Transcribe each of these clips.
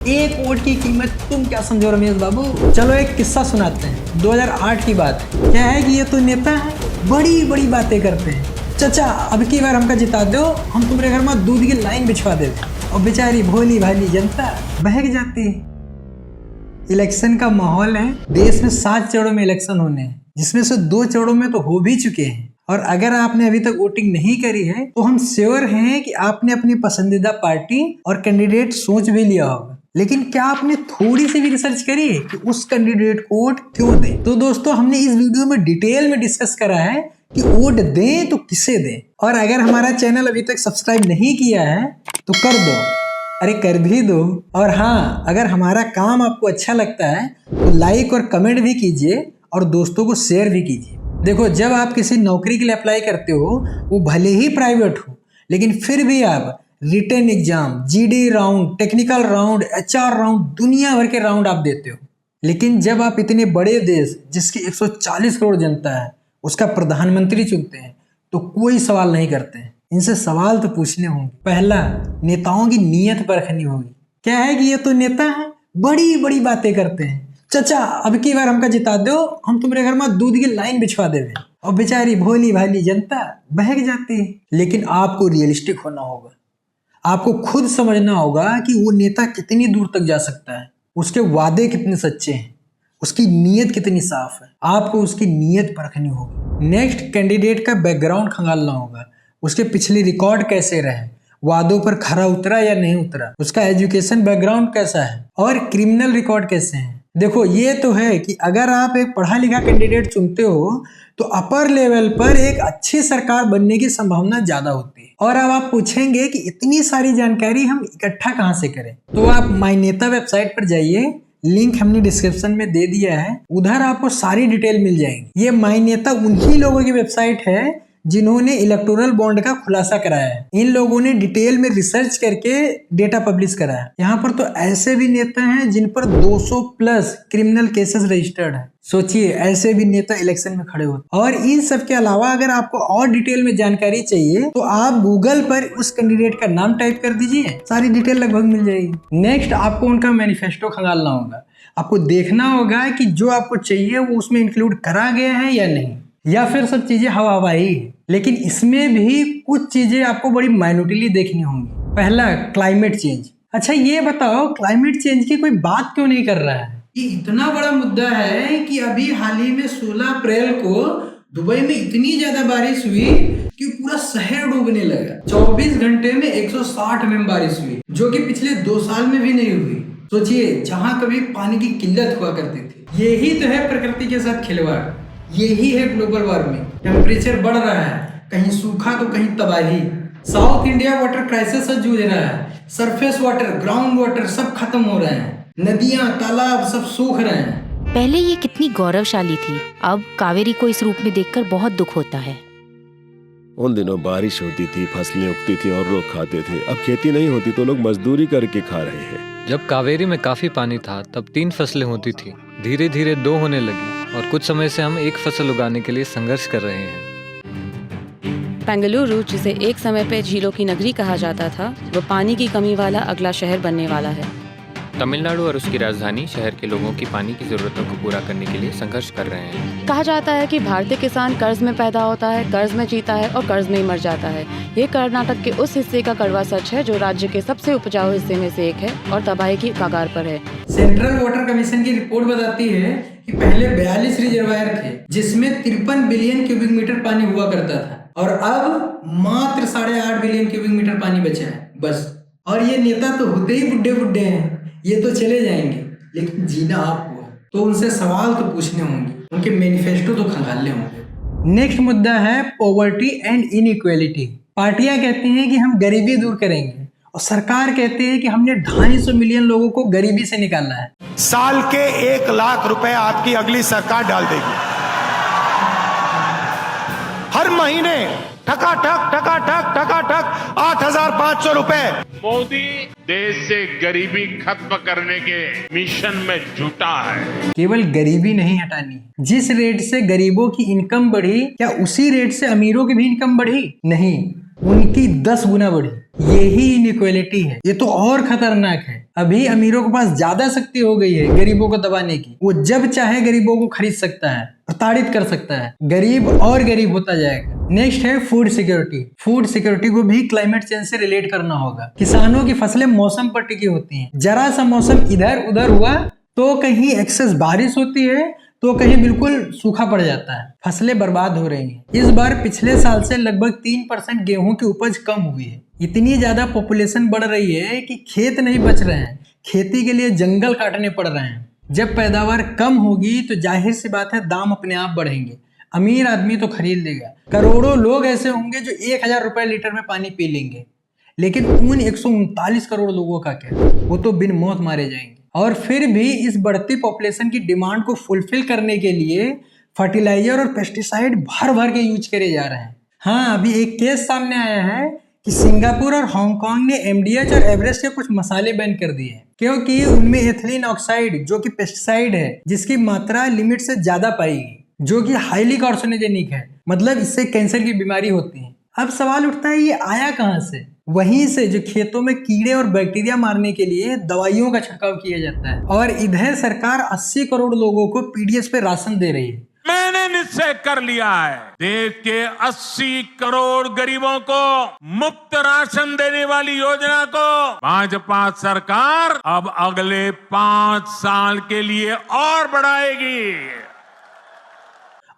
एक वोट की कीमत तुम क्या समझो रमेश बाबू। चलो एक किस्सा सुनाते हैं। 2008 की बात है। क्या है कि ये तो नेता है, बड़ी बड़ी बातें करते हैं। चाचा अब की बार हमका जिता दो, हम तुम्हारे घर में दूध की लाइन बिछवा देते। और बेचारी भोली भाली जनता बहक जाती है। इलेक्शन का माहौल है। देश में 7 चरणों में इलेक्शन होने हैं, जिसमें से 2 चरणों में तो हो भी चुके हैं। और अगर आपने अभी तक वोटिंग नहीं करी है तो हम श्योर हैं कि आपने अपनी पसंदीदा पार्टी और कैंडिडेट सोच भी लिया होगा। लेकिन क्या आपने थोड़ी सी भी रिसर्च करी है कि उस कैंडिडेट को वोट क्यों दें? तो दोस्तों हमने इस वीडियो में डिटेल में डिस्कस करा है कि वोट दें तो किसे दें। और अगर हमारा चैनल अभी तक सब्सक्राइब नहीं किया है तो कर दो, अरे कर भी दो। और हाँ, अगर हमारा काम आपको अच्छा लगता है तो लाइक और कमेंट भी कीजिए और दोस्तों को शेयर भी कीजिए। देखो, जब आप किसी नौकरी के लिए अप्लाई करते हो, वो भले ही प्राइवेट हो, लेकिन फिर भी आप written exam, GD round, technical round, HR round, दुनिया भर के राउंड आप देते हो। लेकिन जब आप इतने बड़े देश जिसकी 140 करोड़ जनता है उसका प्रधानमंत्री चुनते हैं तो कोई सवाल नहीं करते हैं। इनसे सवाल तो पूछने होंगे। पहला, नेताओं की नीयत परखनी होगी। क्या है कि ये तो नेता है, बड़ी बड़ी बातें करते हैं। चाचा अब की बार हमका जिता दो, हम तुम्हारे घर में दूध की लाइन बिछवा देवे। और बेचारी भोली भाली जनता बहक जाती है। लेकिन आपको रियलिस्टिक होना होगा। आपको खुद समझना होगा कि वो नेता कितनी दूर तक जा सकता है, उसके वादे कितने सच्चे हैं, उसकी नीयत कितनी साफ है। आपको उसकी नीयत परखनी होगी। नेक्स्ट, कैंडिडेट का बैकग्राउंड खंगालना होगा। उसके पिछले रिकॉर्ड कैसे रहे, वादों पर खरा उतरा या नहीं उतरा, उसका एजुकेशन बैकग्राउंड कैसा है और क्रिमिनल रिकॉर्ड कैसे हैं। देखो, ये तो है कि अगर आप एक पढ़ा लिखा कैंडिडेट चुनते हो तो अपर लेवल पर एक अच्छी सरकार बनने की संभावना ज्यादा होती है। और अब आप पूछेंगे कि इतनी सारी जानकारी हम इकट्ठा कहाँ से करें, तो आप माय नेता वेबसाइट पर जाइए, लिंक हमने डिस्क्रिप्शन में दे दिया है, उधर आपको सारी डिटेल मिल जाएंगी। ये माय नेता उन्हीं लोगों की वेबसाइट है जिन्होंने इलेक्टोरल बॉन्ड का खुलासा कराया है। इन लोगों ने डिटेल में रिसर्च करके डेटा पब्लिश कराया है। यहाँ पर तो ऐसे भी नेता हैं जिन पर 200 प्लस क्रिमिनल केसेस रजिस्टर्ड है। सोचिए, ऐसे भी नेता इलेक्शन में खड़े होते। और इन सब के अलावा अगर आपको और डिटेल में जानकारी चाहिए तो आप गूगल पर उस कैंडिडेट का नाम टाइप कर दीजिए, सारी डिटेल लगभग मिल जाएगी। नेक्स्ट, आपको उनका मैनिफेस्टो खंगालना होगा। आपको देखना होगा कि जो आपको चाहिए वो उसमें इंक्लूड करा गया है या नहीं, या फिर सब चीजें हवा हवाई है। लेकिन इसमें भी कुछ चीजें आपको बड़ी माइन्यूटली देखनी होंगी। पहला, क्लाइमेट चेंज। अच्छा ये बताओ, क्लाइमेट चेंज की कोई बात क्यों नहीं कर रहा है? ये इतना बड़ा मुद्दा है कि अभी हाल ही में 16 अप्रैल को दुबई में इतनी ज्यादा बारिश हुई कि पूरा शहर डूबने लगा। 24 घंटे में 160 mm बारिश हुई, जो कि पिछले 2 साल में भी नहीं हुई। सोचिए, जहां कभी पानी की किल्लत हुआ करती थी। यही तो है प्रकृति के साथ खिलवाड़, यही है ग्लोबल वार्मिंग। टेम्परेचर बढ़ रहा है, कहीं सूखा तो कहीं तबाही। साउथ इंडिया वाटर क्राइसिस से जूझ रहा है। सरफेस वाटर, ग्राउंड वाटर सब खत्म हो रहे हैं। नदियां, तालाब सब सूख रहे हैं। पहले ये कितनी गौरवशाली थी, अब कावेरी को इस रूप में देखकर बहुत दुख होता है। उन दिनों बारिश होती थी, फसलें उगती थी और लोग खाते थे। अब खेती नहीं होती तो लोग मजदूरी करके खा रहे हैं। जब कावेरी में काफी पानी था तब 3 फसलें होती थी, धीरे धीरे 2 होने लगी और कुछ समय से हम 1 फसल उगाने के लिए संघर्ष कर रहे हैं। बेंगलुरु, जिसे एक समय पे झीलों की नगरी कहा जाता था, वो पानी की कमी वाला अगला शहर बनने वाला है। तमिलनाडु और उसकी राजधानी शहर के लोगों की पानी की जरूरतों को पूरा करने के लिए संघर्ष कर रहे हैं। कहा जाता है कि भारतीय किसान कर्ज में पैदा होता है, कर्ज में जीता है और कर्ज में ही मर जाता है। ये कर्नाटक के उस हिस्से का कड़वा सच है जो राज्य के सबसे उपजाऊ हिस्से में से एक है और तबाही की कगार पर है। सेंट्रल वाटर कमीशन की रिपोर्ट बताती है कि पहले 42 रिजर्वायर थे जिसमें 53 बिलियन क्यूबिक मीटर पानी हुआ करता था, और अब मात्र 8.5 बिलियन क्यूबिक मीटर पानी बचा है बस। और ये नेता तो होते ही बुड्ढे बुड्ढे हैं, ये तो चले जाएंगे, लेकिन जीना आपको है, तो उनसे सवाल तो पूछने होंगे, उनके मैनिफेस्टो तो खंगालने होंगे। नेक्स्ट मुद्दा है पॉवर्टी एंड इनइक्वालिटी। पार्टियां कहती हैं कि हम गरीबी दूर करेंगे और सरकार कहते हैं कि हमने 250 मिलियन लोगों को गरीबी से निकालना है। साल के 1 लाख रुपए आपकी अगली सरकार डाल देगी। हर महीने ठकाठक 8,500 रुपए। मोदी देश से गरीबी खत्म करने के मिशन में जुटा है। केवल गरीबी नहीं हटानी, जिस रेट से गरीबों की इनकम बढ़ी, क्या उसी रेट से अमीरों की भी इनकम बढ़ी? नहीं, उनकी 10 गुना बढ़ी। यही इनइक्वालिटी है। ये तो और खतरनाक है। अभी अमीरों के पास ज्यादा शक्ति हो गई है गरीबों को दबाने की। वो जब चाहे गरीबों को खरीद सकता है, प्रताड़ित कर सकता है। गरीब और गरीब होता जाएगा। नेक्स्ट है फूड सिक्योरिटी। फूड सिक्योरिटी को भी क्लाइमेट चेंज से रिलेट करना होगा। किसानों की फसलें मौसम पर टिकी होती हैं। जरा सा मौसम इधर उधर हुआ तो कहीं एक्सेस बारिश होती है तो कहीं बिल्कुल सूखा पड़ जाता है। फसलें बर्बाद हो रही हैं। इस बार पिछले साल से लगभग 3% गेहूं की उपज कम हुई है। इतनी ज्यादा पॉपुलेशन बढ़ रही है कि खेत नहीं बच रहे हैं। खेती के लिए जंगल काटने पड़ रहे हैं। जब पैदावार कम होगी तो जाहिर सी बात है दाम अपने आप बढ़ेंगे। अमीर आदमी तो खरीद लेगा। करोड़ों लोग ऐसे होंगे जो 1000 रुपए लीटर में पानी पी लेंगे। लेकिन उन 139 करोड़ लोगों का क्या? वो तो बिन मौत मारे जाएंगे। और फिर भी इस बढ़ती पॉपुलेशन की डिमांड को फुलफिल करने के लिए फर्टिलाइजर और पेस्टिसाइड भर भर के यूज करे जा रहे हैं। हाँ, अभी एक केस सामने आया है कि सिंगापुर और हांगकांग ने MDH और एवरेस्ट के कुछ मसाले बैन कर दिए हैं क्योंकि उनमें एथिलीन ऑक्साइड जो कि पेस्टिसाइड है जिसकी मात्रा लिमिट से ज्यादा पाई गई, जो कि हाईली कार्सिनोजेनिक है। मतलब इससे कैंसर की बीमारी होती है। अब सवाल उठता है ये आया कहां से? वहीं से जो खेतों में कीड़े और बैक्टीरिया मारने के लिए दवाइयों का छिड़काव किया जाता है। और इधर सरकार 80 करोड़ लोगों को PDS पे राशन दे रही है। मैंने निश्चय कर लिया है देश के 80 करोड़ गरीबों को मुफ्त राशन देने वाली योजना को भाजपा सरकार अब अगले 5 साल के लिए और बढ़ाएगी।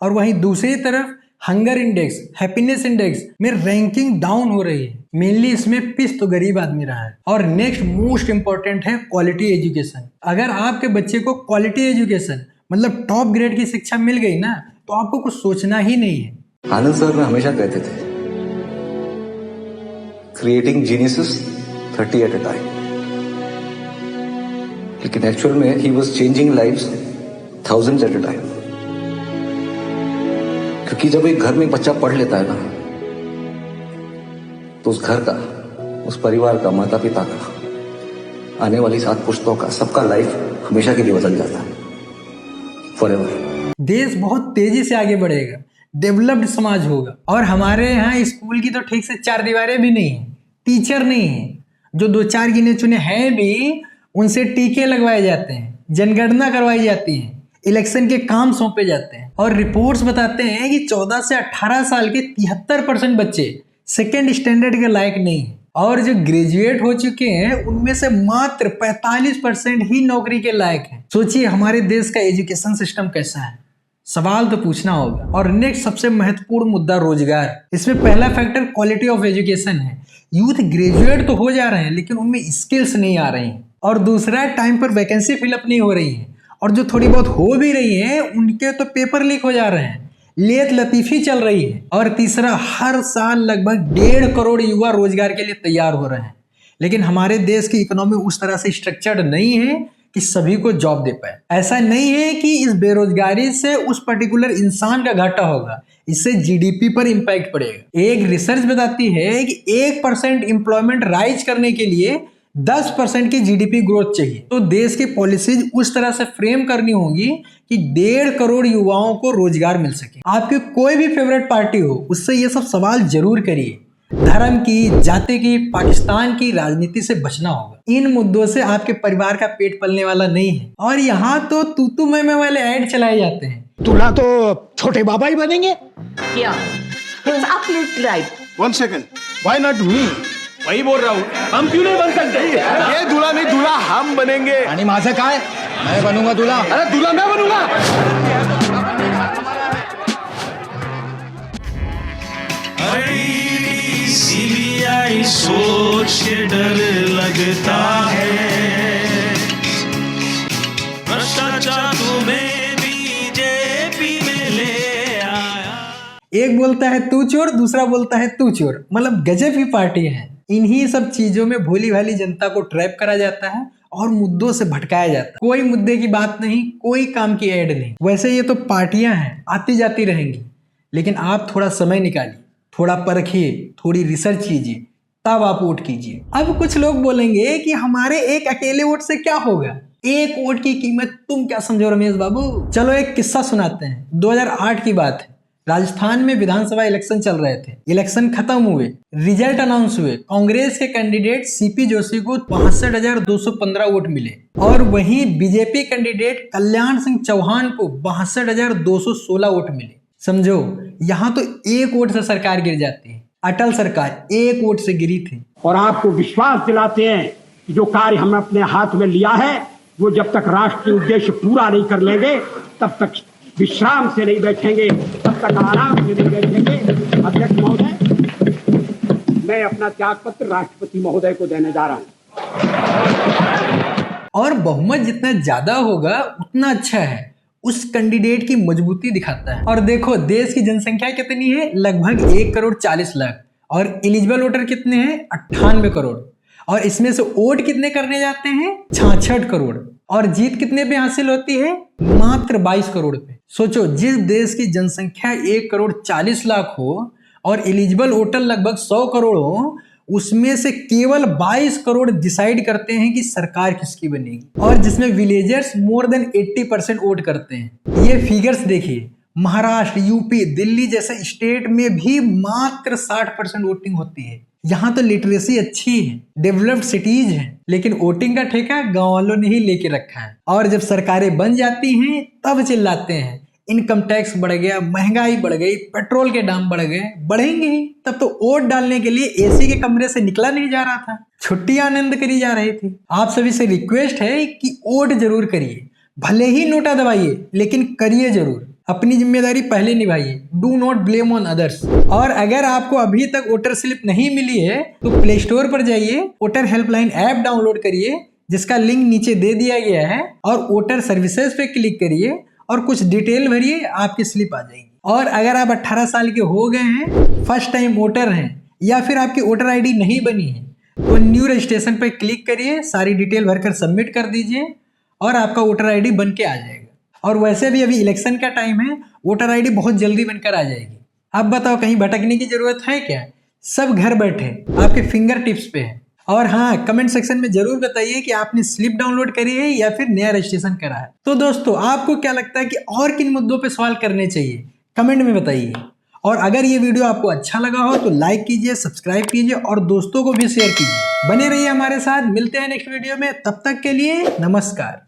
और वहीं दूसरी तरफ हंगर इंडेक्स, हैप्पीनेस इंडेक्स में रैंकिंग डाउन हो रही है। मेनली इसमें पिस तो गरीब आदमी रहा है। और नेक्स्ट मोस्ट इंपॉर्टेंट है क्वालिटी एजुकेशन। अगर आपके बच्चे को क्वालिटी एजुकेशन मतलब टॉप ग्रेड की शिक्षा मिल गई ना तो आपको कुछ सोचना ही नहीं है। आनंद सर हमेशा कहते थे creating geniuses 30 at a time, लेकिन एक्चुअल में he was changing lives thousands at a time. क्योंकि जब एक घर में एक बच्चा पढ़ लेता है ना तो उस घर का, उस परिवार का, माता पिता का, आने वाली 7 पुश्तों का, सबका लाइफ हमेशा के लिए बदल जाता है, फॉरएवर। देश बहुत तेजी से आगे बढ़ेगा, डेवलप्ड समाज होगा। और हमारे यहाँ स्कूल की तो ठीक से 4 दीवारें भी नहीं है, टीचर नहीं है। जो 2-4 गिने चुने हैं भी उनसे टीके लगवाए जाते हैं, जनगणना करवाई जाती है, इलेक्शन के काम सौंपे जाते हैं। और रिपोर्ट्स बताते हैं कि 14 से 18 साल के 73% बच्चे सेकेंड स्टैंडर्ड के लायक नहीं है। और जो ग्रेजुएट हो चुके हैं उनमें से मात्र 45% ही नौकरी के लायक हैं। सोचिए हमारे देश का एजुकेशन सिस्टम कैसा है। सवाल तो पूछना होगा। और नेक्स्ट सबसे महत्वपूर्ण मुद्दा रोजगार। इसमें पहला फैक्टर क्वालिटी ऑफ एजुकेशन है। यूथ ग्रेजुएट तो हो जा रहे हैं लेकिन उनमें स्किल्स नहीं आ रही हैं। और दूसरा टाइम पर वैकेंसी फिलअप नहीं हो रही है। और जो थोड़ी बहुत हो भी रही है उनके तो पेपर लीक हो जा रहे हैं, लेत लतीफी चल रही है। और तीसरा, हर साल लगभग 1.5 करोड़ युवा रोजगार के लिए तैयार हो रहे हैं। लेकिन हमारे देश की इकोनॉमी उस तरह से स्ट्रक्चर्ड नहीं है कि सभी को जॉब दे पाए। ऐसा नहीं है कि इस बेरोजगारी से उस पर्टिकुलर इंसान का घाटा होगा, इससे GDP पर इंपैक्ट पड़ेगा। एक रिसर्च बताती है कि 1% एम्प्लॉयमेंट राइज करने के लिए 10% की GDP ग्रोथ चाहिए। तो देश की पॉलिसीज उस तरह से फ्रेम करनी होगी कि 1.5 करोड़ युवाओं को रोजगार मिल सके। आपकी कोई भी फेवरेट पार्टी हो उससे ये सब सवाल जरूर करिए। धर्म की, जाति की, पाकिस्तान की राजनीति से बचना होगा। इन मुद्दों से आपके परिवार का पेट पलने वाला नहीं है। और यहाँ तो तू मैं वाले ऐड चलाए जाते हैं। दूल्हा तो छोटे बाबा ही बनेंगे। One second, why not me? वही बोल रहा हूँ, हम क्यों नहीं बन सकते? ये दूल्हा नहीं, दूल्हा हम बनेंगे। आणि माझं काय? मैं बनूंगा दूल्हा। अरे दूल्हा मैं बनूंगा। CBI सोच के डर लगता है, भ्रष्टाचार तुम्हें बीजेपी में ले आया। एक बोलता है तू चोर, दूसरा बोलता है तू चोर। मतलब गजब की पार्टी है। इन्हीं सब चीजों में भोली भाली जनता को ट्रैप करा जाता है और मुद्दों से भटकाया जाता है। कोई मुद्दे की बात नहीं, कोई काम की ऐड नहीं। वैसे ये तो पार्टियां हैं, आती जाती रहेंगी। लेकिन आप थोड़ा समय निकालिए, थोड़ा परखिए, थोड़ी रिसर्च कीजिए, तब आप वोट कीजिए। अब कुछ लोग बोलेंगे कि हमारे एक अकेले वोट से क्या होगा, एक वोट की कीमत तुम क्या समझो रमेश बाबू। चलो एक किस्सा सुनाते हैं। 2008 की बात है। राजस्थान में विधानसभा इलेक्शन चल रहे थे, इलेक्शन खत्म हुए, रिजल्ट अनाउंस हुए। कांग्रेस के कैंडिडेट सीपी जोशी को 62,215 वोट मिले और वहीं बीजेपी कैंडिडेट कल्याण सिंह चौहान को 62,216 वोट मिले। समझो, यहाँ तो एक वोट से सरकार गिर जाती है। अटल सरकार एक वोट से गिरी थी। और आपको विश्वास दिलाते हैं कि जो कार्य हमने अपने हाथ में लिया है वो जब तक राष्ट्रीय उद्देश्य पूरा नहीं कर लेंगे तब तक विश्राम से नहीं बैठेंगे, तब तक आराम से नहीं बैठेंगे। अध्यक्ष महोदय, मैं अपना त्याग पत्र राष्ट्रपति महोदय को देने जा रहा हूं। और बहुमत जितना ज्यादा होगा उतना अच्छा है, उस कैंडिडेट की मजबूती दिखाता है। और देखो, देश की जनसंख्या कितनी है? लगभग 1,40,00,000 और एलिजिबल वोटर कितने हैं? 98 करोड़। और इसमें से वोट कितने करने जाते हैं? 66 करोड़। और जीत कितने पे हासिल होती है? मात्र 22 करोड़ पे। सोचो, जिस देश की जनसंख्या 1,40,00,000 हो और एलिजिबल वोटर लगभग 100 करोड़ हो, उसमें से केवल 22 करोड़ डिसाइड करते हैं कि सरकार किसकी बनेगी। और जिसमें विलेजर्स मोर देन 80% वोट करते हैं। ये फिगर्स देखिए, महाराष्ट्र, यूपी, दिल्ली जैसे स्टेट में भी मात्र 60% वोटिंग होती है। यहाँ तो लिटरेसी अच्छी है, डेवलप्ड सिटीज हैं, लेकिन वोटिंग का ठेका गांव वालों ने ही लेके रखा है। और जब सरकारें बन जाती हैं तब चिल्लाते हैं इनकम टैक्स बढ़ गया, महंगाई बढ़ गई, पेट्रोल के दाम बढ़ गए। बढ़ेंगे ही, तब तो वोट डालने के लिए एसी के कमरे से निकला नहीं जा रहा था, छुट्टियां आनंद करी जा रही थी। आप सभी से रिक्वेस्ट है कि वोट जरूर करिए, भले ही नोटा दबाइए लेकिन करिए जरूर। अपनी जिम्मेदारी पहले निभाइए। Do not blame on others. और अगर आपको अभी तक वोटर स्लिप नहीं मिली है तो प्ले स्टोर पर जाइए, वोटर हेल्पलाइन ऐप डाउनलोड करिए, जिसका लिंक नीचे दे दिया गया है, और वोटर सर्विसेज पे क्लिक करिए और कुछ डिटेल भरिए, आपकी स्लिप आ जाएगी। और अगर आप 18 साल के हो गए हैं, फर्स्ट टाइम वोटर हैं, या फिर आपकी वोटर आईडी नहीं बनी है, तो न्यू रजिस्ट्रेशन पर क्लिक करिए, सारी डिटेल भरकर सबमिट कर दीजिए और आपका वोटर आईडी बन के आ जाएगा। और वैसे भी अभी इलेक्शन का टाइम है, वोटर आईडी बहुत जल्दी बनकर आ जाएगी। अब बताओ, कहीं भटकने की जरूरत है क्या? सब घर बैठे आपके फिंगर टिप्स पे है। और हाँ, कमेंट सेक्शन में जरूर बताइए कि आपने स्लिप डाउनलोड करी है या फिर नया रजिस्ट्रेशन करा है। तो दोस्तों, आपको क्या लगता है कि और किन मुद्दों पे सवाल करने चाहिए? कमेंट में बताइए। और अगर ये वीडियो आपको अच्छा लगा हो तो लाइक कीजिए, सब्सक्राइब कीजिए और दोस्तों को भी शेयर कीजिए। बने रहिए हमारे साथ, मिलते हैं नेक्स्ट वीडियो में। तब तक के लिए नमस्कार।